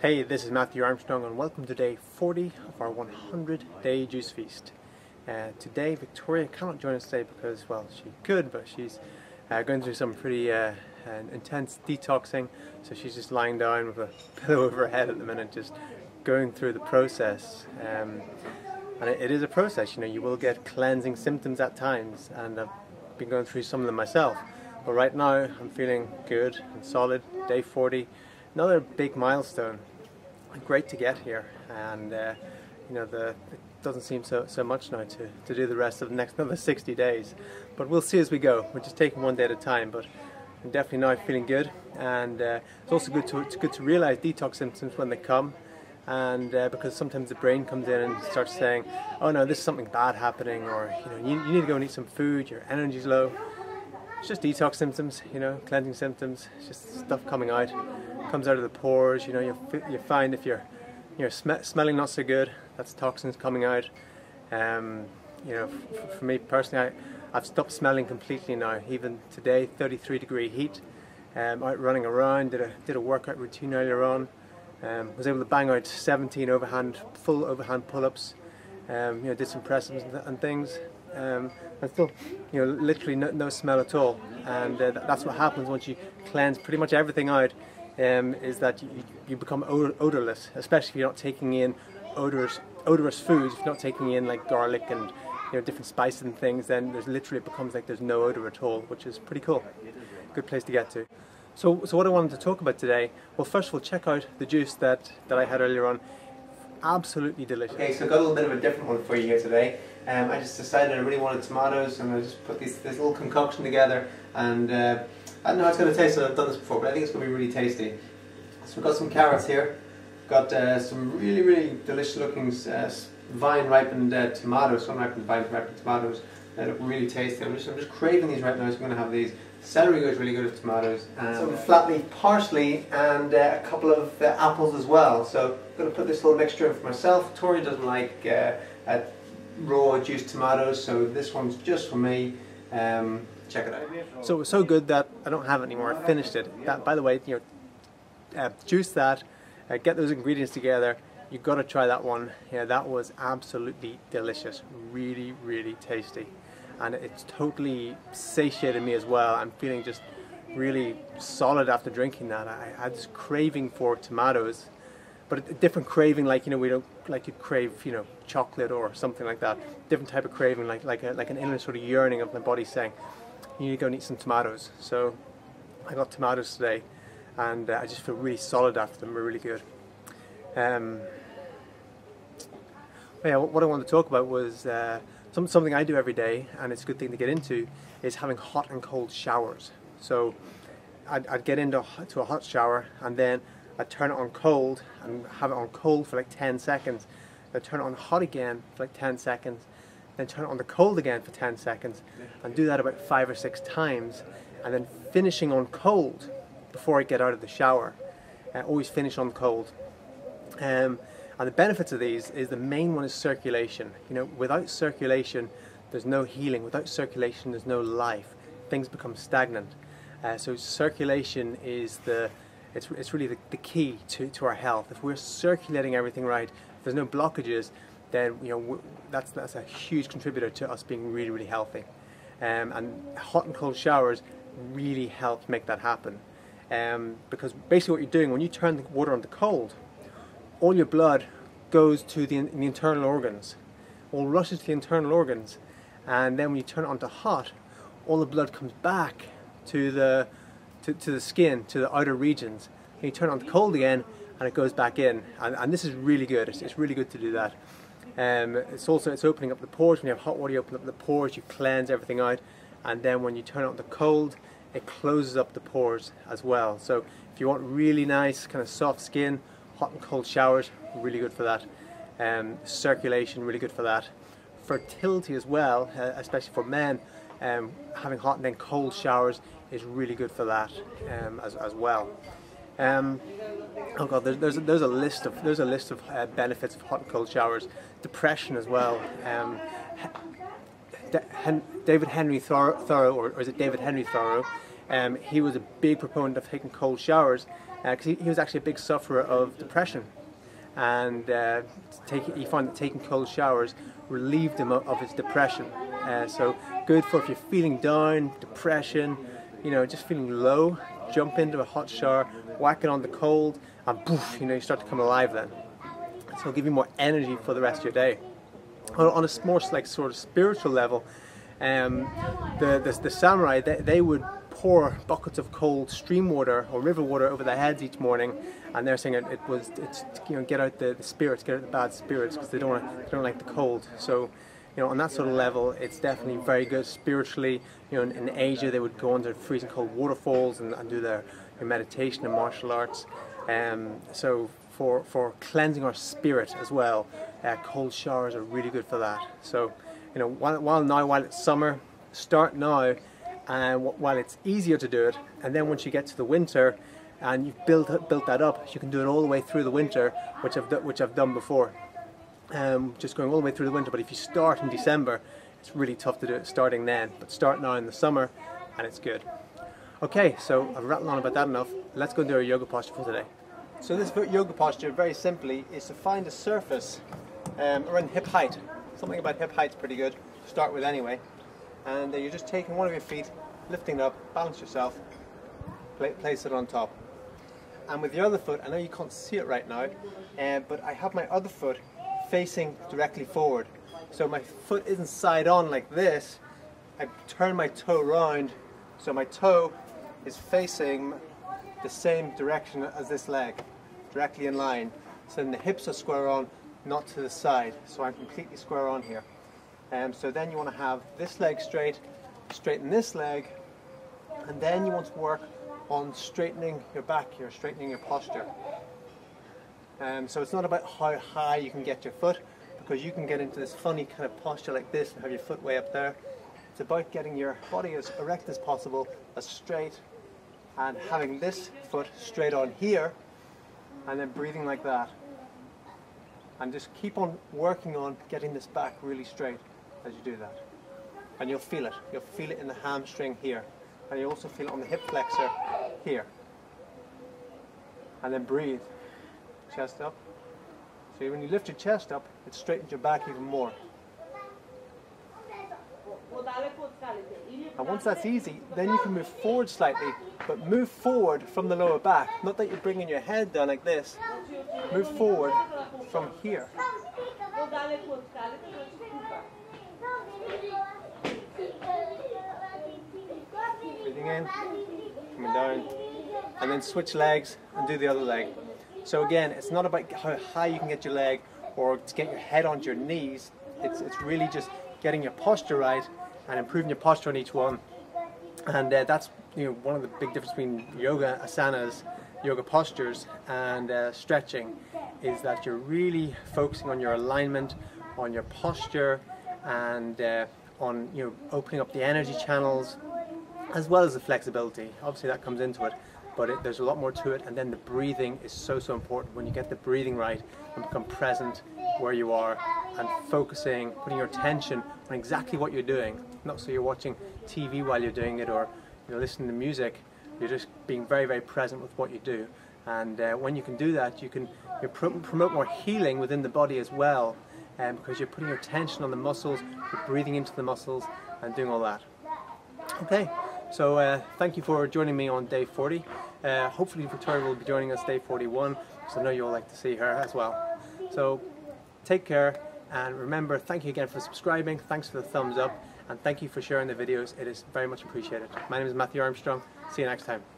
Hey, this is Matthew Armstrong and welcome to day 40 of our 100-day juice feast. Today Victoria cannot join us today because, well, she could, but she's going through some pretty intense detoxing, so she's just lying down with a pillow over her head at the minute, just going through the process. And it is a process, you know, you will get cleansing symptoms at times, and I've been going through some of them myself. But right now I'm feeling good and solid. Day 40. Another big milestone. Great to get here, and you know, it doesn't seem so much now to do the rest of the next another 60 days. But we'll see as we go. We're just taking one day at a time. But I'm definitely now feeling good, and it's also good to realize detox symptoms when they come, and because sometimes the brain comes in and starts saying, "Oh no, this is something bad happening," or you know, you need to go and eat some food. Your energy's low. It's just detox symptoms, you know, cleansing symptoms. It's just stuff coming out. Comes out of the pores. You know, you find if you're smelling not so good, that's toxins coming out. You know, for me personally, I've stopped smelling completely now. Even today, 33-degree heat. Out running around, did a workout routine earlier on. Was able to bang out 17 full overhand pull-ups. You know, did some press-ups and things. And still, you know, literally no smell at all. And that's what happens once you cleanse pretty much everything out. Is that you become odorless, especially if you're not taking in odorous foods. If you're not taking in like garlic and, you know, different spices and things, then it becomes like there's no odor at all, which is pretty cool. Good place to get to. So what I wanted to talk about today, well, first of all, check out the juice that I had earlier on. Absolutely delicious. Okay, so I've got a little bit of a different one for you here today. I just decided I really wanted tomatoes, and I just put this little concoction together, and I don't know how it's going to taste. I've done this before, but I think it's going to be really tasty. So we've got some carrots here. We've got some really delicious looking vine-ripened tomatoes, sun-ripened vine-ripened tomatoes that look really tasty. I'm just craving these right now, so I'm going to have these. Celery goes really good with tomatoes. Some flat leaf parsley and a couple of apples as well. So I'm going to put this little mixture in for myself. Tori doesn't like raw juiced tomatoes, so this one's just for me. Check it out. So it was so good that I don't have it anymore. I finished it. That, by the way, you know, juice that, get those ingredients together. You've got to try that one. Yeah, that was absolutely delicious. Really, really tasty. And it's totally satiated me as well. I'm feeling just really solid after drinking that. I had this craving for tomatoes, but a different craving, like, you know, we don't like you'd crave, you know, chocolate or something like that. Different type of craving, like an inner sort of yearning of my body saying, you need to go and eat some tomatoes. So I got tomatoes today, and I just feel really solid after them. They're really good. Yeah, what I wanted to talk about was something I do every day, and it's a good thing to get into, is having hot and cold showers. So I'd get into a hot shower, and then I'd turn it on cold and have it on cold for like 10 seconds. Then turn it on hot again for like 10 seconds. Then turn it on the cold again for 10 seconds. And do that about 5 or 6 times. And then finishing on cold before I get out of the shower. Always finish on cold. And the benefits of these is, the main one is circulation. You know, without circulation, there's no healing. Without circulation, there's no life. Things become stagnant. So circulation is it's really the key to our health. If we're circulating everything right, if there's no blockages, then, you know, that's a huge contributor to us being really, really healthy. And hot and cold showers really help make that happen. Because basically what you're doing, when you turn the water on to cold, all your blood goes to the internal organs, all rushes to the internal organs, and then when you turn it on to hot, all the blood comes back to the skin, to the outer regions. And you turn it on to cold again, and it goes back in. And this is really good. It's really good to do that. It's opening up the pores. When you have hot water, you open up the pores, you cleanse everything out, and then when you turn it on to cold, it closes up the pores as well. So if you want really nice kind of soft skin, hot and cold showers, really good for that. Circulation, really good for that. Fertility as well, especially for men, having hot and then cold showers is really good for that as well. Oh God, there's a list of benefits of hot and cold showers. Depression as well. David Henry Thoreau, or is it David Henry Thoreau? He was a big proponent of taking cold showers, because he was actually a big sufferer of depression, and he found that taking cold showers relieved him of his depression. So good for if you're feeling down, depression, you know, just feeling low, jump into a hot shower, whack it on the cold, and poof, you know, you start to come alive then. So it'll give you more energy for the rest of your day. On a more like sort of spiritual level, the samurai, they would pour buckets of cold stream water or river water over their heads each morning, and they're saying it's you know, get out the spirits, get out the bad spirits, because they don't like the cold. So, you know, on that sort of level, it's definitely very good spiritually. You know, in Asia, they would go under freezing cold waterfalls and do their meditation and martial arts. So for cleansing our spirit as well, cold showers are really good for that. So, you know, while it's summer, start now, and while it's easier to do it, and then once you get to the winter and you've built that up, you can do it all the way through the winter, which I've done before. Just going all the way through the winter. But if you start in December, it's really tough to do it starting then. But start now in the summer, and it's good. Okay, so I've rattled on about that enough. Let's go and do our yoga posture for today. So this yoga posture, very simply, is to find a surface around hip height. Something about hip height's pretty good to start with anyway. And you're just taking one of your feet, lifting it up, balance yourself, place it on top. And with the other foot, I know you can't see it right now, but I have my other foot facing directly forward. So my foot isn't side on like this. I turn my toe round, so my toe is facing the same direction as this leg, directly in line. So then the hips are square on, not to the side. So I'm completely square on here. So then you want to have this leg straight, straighten this leg, and then you want to work on straightening your back here, straightening your posture. So it's not about how high you can get your foot, because you can get into this funny kind of posture like this and have your foot way up there. It's about getting your body as erect as possible, as straight, and having this foot straight on here, and then breathing like that. And just keep on working on getting this back really straight as you do that. And you'll feel it. You'll feel it in the hamstring here. And you also feel it on the hip flexor here. And then breathe. Chest up. So when you lift your chest up, it straightens your back even more. And once that's easy, then you can move forward slightly, but move forward from the lower back. Not that you're bringing your head down like this. Move forward from here. Breathing in, coming down, and then switch legs and do the other leg. So again, it's not about how high you can get your leg or to get your head onto your knees. It's really just getting your posture right and improving your posture on each one. And that's, you know, one of the big differences between yoga asanas, yoga postures, and stretching, is that you're really focusing on your alignment, on your posture, and on, you know, opening up the energy channels, as well as the flexibility. Obviously that comes into it, but there's a lot more to it. And then the breathing is so important. When you get the breathing right and become present where you are and focusing, putting your attention on exactly what you're doing, not so you're watching TV while you're doing it, or, you know, listening to music. You're just being very, very present with what you do. And when you can do that, you can promote more healing within the body as well, because you're putting your attention on the muscles, you're breathing into the muscles and doing all that. Okay, so thank you for joining me on day 40. Hopefully Victoria will be joining us day 41, because I know you'll like to see her as well. So take care, and remember, thank you again for subscribing, thanks for the thumbs up, and thank you for sharing the videos. It is very much appreciated. My name is Matthew Armstrong. See you next time.